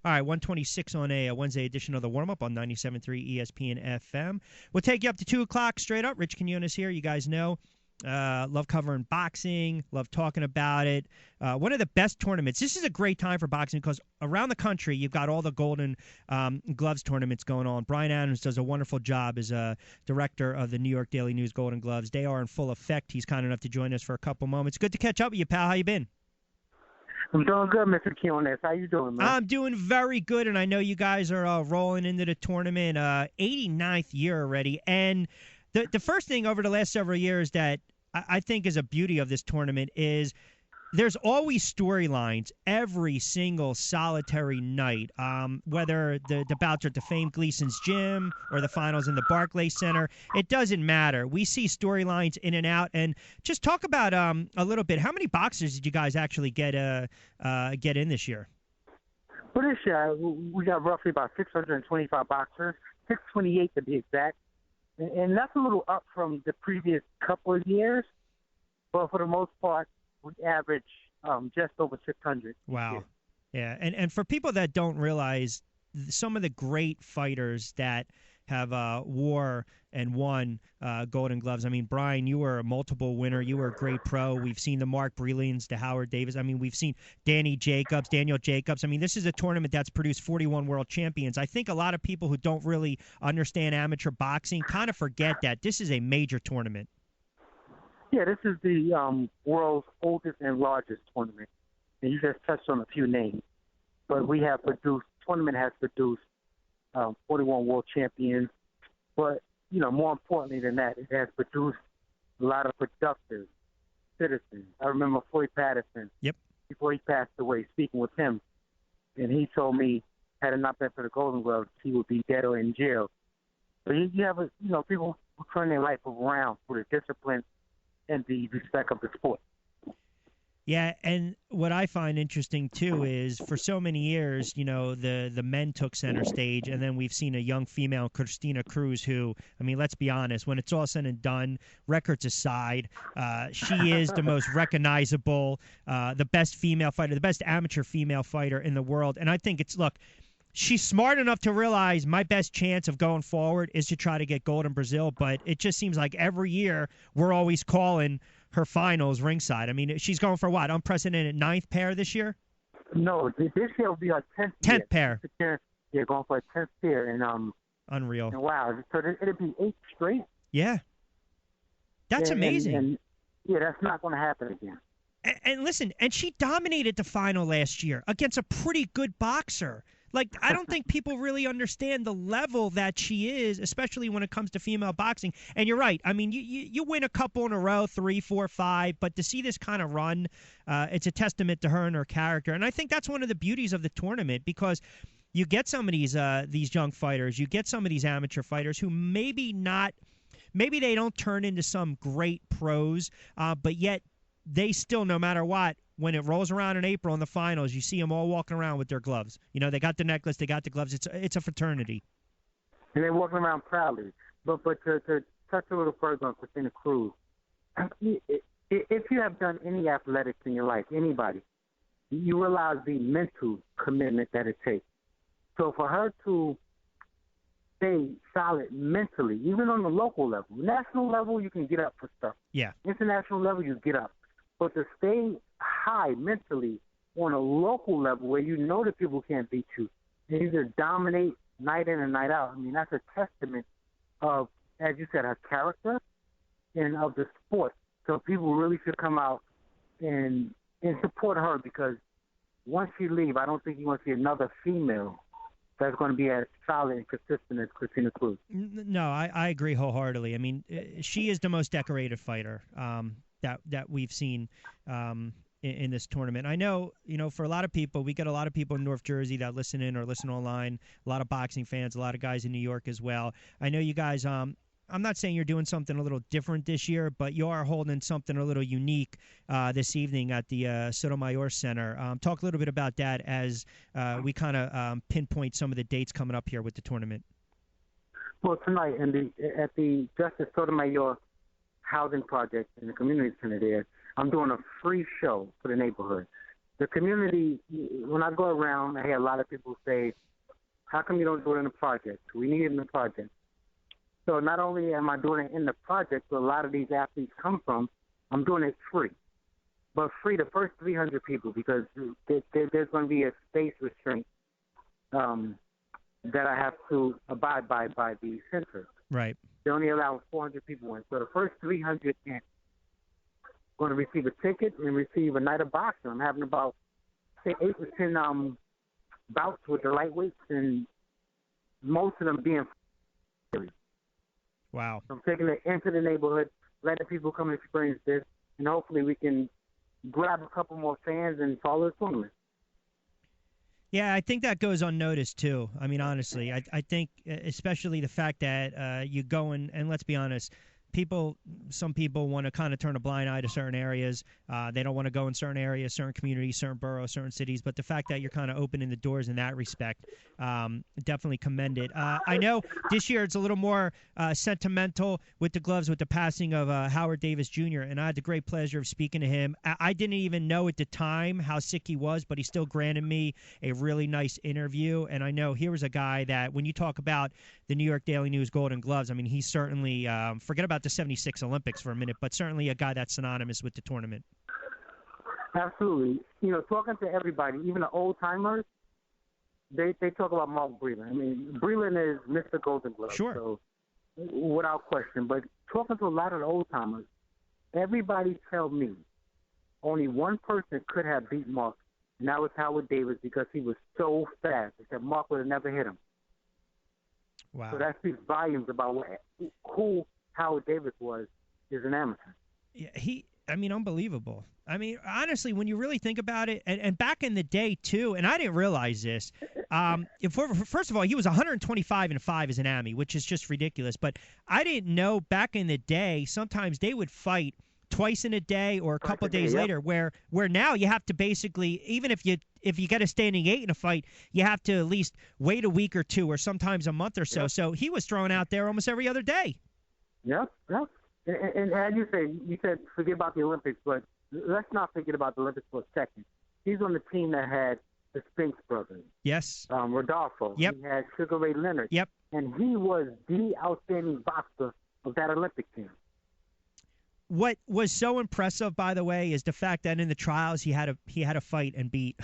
All right, 126 on a Wednesday edition of the warm-up on 97.3 ESPN FM. We'll take you up to 2 o'clock straight up. Rich Quinones here. You guys know. Love covering boxing. Love talking about it. One of the best tournaments. This is a great time for boxing because around the country, you've got all the Golden Gloves tournaments going on. Brian Adams does a wonderful job as a director of the New York Daily News Golden Gloves. They are in full effect. He's kind enough to join us for a couple moments. Good to catch up with you, pal. How you been? I'm doing good, Mr. Quinones. How you doing, man? I'm doing very good, and I know you guys are rolling into the tournament, 89th year already. And the first thing over the last several years that I think is a beauty of this tournament is there's always storylines every single solitary night, whether the bouts are at the famed Gleason's Gym or the finals in the Barclays Center. It doesn't matter. We see storylines in and out. And just talk about a little bit, how many boxers did you guys actually get in this year? Well, this year, we got roughly about 625 boxers, 628 to be exact. And that's a little up from the previous couple of years. But for the most part, we average just over 600. Wow. Yeah. And for people that don't realize, some of the great fighters that have wore and won Golden Gloves. I mean, Brian, you were a multiple winner. You were a great pro. We've seen the Mark Brelands, the Howard Davis. I mean, we've seen Daniel Jacobs. I mean, this is a tournament that's produced 41 world champions. I think a lot of people who don't really understand amateur boxing kind of forget that this is a major tournament. Yeah, this is the world's oldest and largest tournament. And you just touched on a few names. But tournament has produced 41 world champions. But, more importantly than that, it has produced a lot of productive citizens. I remember Floyd Patterson. Yep. Before he passed away, speaking with him, and he told me, had it not been for the Golden Gloves, he would be dead or in jail. So you have, people who turn their life around for the discipline and the respect of the sport. Yeah, and what I find interesting, too, is for so many years, the men took center stage, and then we've seen a young female, Christina Cruz, who, I mean, let's be honest, when it's all said and done, records aside, she is the most recognizable, the best female fighter, the best amateur female fighter in the world. And I think she's smart enough to realize my best chance of going forward is to try to get gold in Brazil, but it just seems like every year we're always calling her finals ringside. I mean, she's going for what, unprecedented 9th pair this year? No, this year will be our 10th 10th pair. Yeah, going for a 10th pair. And, unreal. And wow, so it'll be 8 straight? Yeah. That's amazing. And that's not going to happen again. And listen, and she dominated the final last year against a pretty good boxer. Like, I don't think people really understand the level that she is, especially when it comes to female boxing. And you're right. I mean, you win a couple in a row, 3, 4, 5, but to see this kind of run, it's a testament to her and her character. And I think that's one of the beauties of the tournament, because you get some of these young fighters, you get some of these amateur fighters who maybe they don't turn into some great pros, but yet they still, no matter what, when it rolls around in April in the finals, you see them all walking around with their gloves. They got the necklace, they got the gloves. It's a fraternity. And they're walking around proudly. But to touch a little further on Christina Cruz, if you have done any athletics in your life, anybody, you realize the mental commitment that it takes. So for her to stay solid mentally, even on the local level, national level, you can get up for stuff. Yeah. International level, you get up. But to stay high mentally on a local level where you know that people can't beat you, and you just dominate night in and night out, I mean, that's a testament of, as you said, her character and of the sport. So people really should come out and support her, because once she leaves, I don't think you're going to see another female that's going to be as solid and consistent as Christina Cruz. No, I agree wholeheartedly. I mean, she is the most decorated fighter that we've seen in this tournament. I know, for a lot of people, we get a lot of people in North Jersey that listen in or listen online, a lot of boxing fans, a lot of guys in New York as well. I know you guys, I'm not saying you're doing something a little different this year, but you are holding something a little unique this evening at the Sotomayor Center. Talk a little bit about that as we kind of pinpoint some of the dates coming up here with the tournament. Well, tonight at the Justice Sotomayor Housing Project in the community center there, I'm doing a free show for the neighborhood. the community, when I go around, I hear a lot of people say, how come you don't do it in the project? We need it in the project. So not only am I doing it in the project, where a lot of these athletes come from, I'm doing it free. But free the first 300 people, because there's going to be a space restraint that I have to abide by the center. Right. They only allow 400 people in. So the first 300 in going to receive a ticket and receive a night of boxing. I'm having about, say, 8 to 10 bouts with the lightweights, and most of them being free. Wow. So I'm taking it into the neighborhood, letting people come and experience this, and hopefully we can grab a couple more fans and follow the tournament. Yeah, I think that goes unnoticed, too. I mean, honestly, I think especially the fact that you go and let's be honest, some people want to kind of turn a blind eye to certain areas. They don't want to go in certain areas, certain communities, certain boroughs, certain cities. But the fact that you're kind of opening the doors in that respect, definitely commend it. I know this year it's a little more sentimental with the gloves, with the passing of Howard Davis Jr., and I had the great pleasure of speaking to him. I didn't even know at the time how sick he was, but he still granted me a really nice interview. And I know here was a guy that when you talk about the New York Daily News Golden Gloves, I mean, he's certainly, forget about the 76 Olympics for a minute, but certainly a guy that's synonymous with the tournament. Absolutely. You know, talking to everybody, even the old-timers, they talk about Mark Breland. I mean, Breland is Mr. Golden Glove. Sure. So, without question. But talking to a lot of the old-timers, everybody tell me only one person could have beat Mark, and that was Howard Davis, because he was so fast. They said Mark would have never hit him. Wow. So that speaks volumes about who Howard Davis was as an amateur. Yeah, unbelievable. I mean, honestly, when you really think about it, and back in the day, too, and I didn't realize this, first of all, he was 125-5 as an Ami, which is just ridiculous. But I didn't know back in the day, sometimes they would fight twice in a day or a couple of days later, where now you have to basically, even if you get a standing 8 in a fight, you have to at least wait a week or two or sometimes a month or so. Yep. So he was thrown out there almost every other day. Yep. And as you said forget about the Olympics, but let's not forget about the Olympics for a second. He's on the team that had the Spinks brothers. Yes. Rodolfo. Yep. He had Sugar Ray Leonard. Yep. And he was the outstanding boxer of that Olympic team. What was so impressive, by the way, is the fact that in the trials he had a fight and beat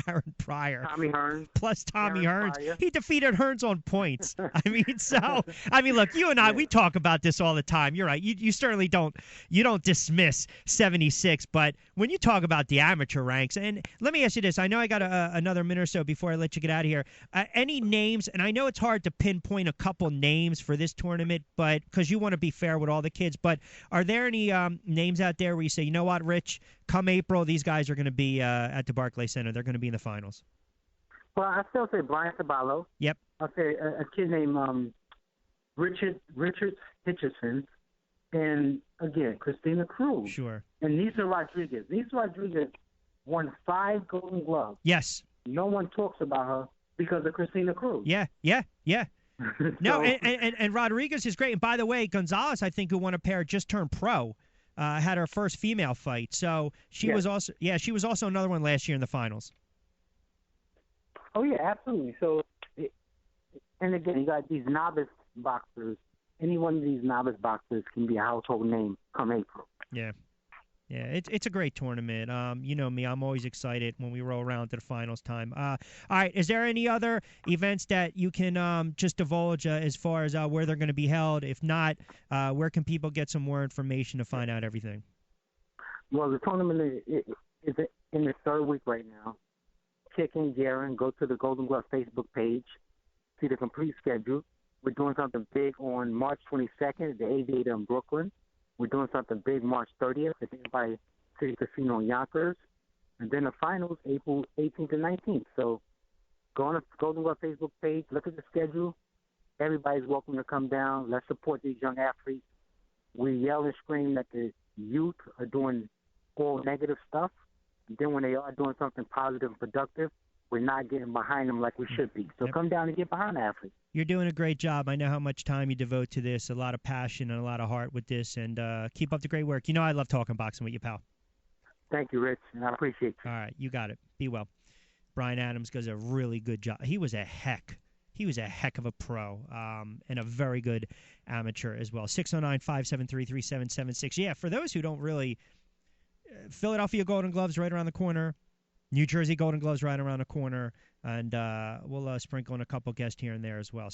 Aaron Pryor. Tommy Hearns. Plus Tommy Hearns. Pryor. He defeated Hearns on points. Look, you and I, we talk about this all the time. You're right. You certainly don't dismiss 76, but when you talk about the amateur ranks, and let me ask you this. I know I got another minute or so before I let you get out of here. Any names, and I know it's hard to pinpoint a couple names for this tournament, but because you want to be fair with all the kids, but are there any names out there where you say, you know what, Rich, come April, these guys are going to be at the Barclays Center. They're going to be in the finals. Well, I still say Brian Saballo. Yep. I'll say a kid named Richard Hitchison, and again Christina Cruz. Sure. And Nisa Rodriguez. Nisa Rodriguez won 5 Golden Gloves. Yes. No one talks about her because of Christina Cruz. Yeah. No, and Rodriguez is great. And by the way, Gonzalez, I think, who won a pair, just turned pro, had her first female fight. So she was also another one last year in the finals. Oh yeah, absolutely. So, and again, you got these novice boxers. Any one of these novice boxers can be a household name come April. Yeah. Yeah, it's a great tournament. You know me, I'm always excited when we roll around to the finals time. All right, is there any other events that you can just divulge as far as where they're going to be held? If not, where can people get some more information to find out everything? Well, the tournament is in the 3rd week right now. Check in, Garen. Go to the Golden Glove Facebook page. See the complete schedule. We're doing something big on March 22nd at the Aviator in Brooklyn. We're doing something big March 30th at the Empire City Casino in Yonkers. And then the finals, April 18th and 19th. So go on the Golden Glove Facebook page, look at the schedule. Everybody's welcome to come down. Let's support these young athletes. We yell and scream that the youth are doing all negative stuff. And then when they are doing something positive and productive, we're not getting behind them like we should be. So come down and get behind the athletes. You're doing a great job. I know how much time you devote to this, a lot of passion and a lot of heart with this, and keep up the great work. You know I love talking boxing with you, pal. Thank you, Rich, and I appreciate you. All right, you got it. Be well. Brian Adams does a really good job. He was a heck of a pro and a very good amateur as well. 609-573-3776. Yeah, for those who don't really, Philadelphia Golden Gloves right around the corner. New Jersey Golden Gloves right around the corner. And we'll sprinkle in a couple guests here and there as well.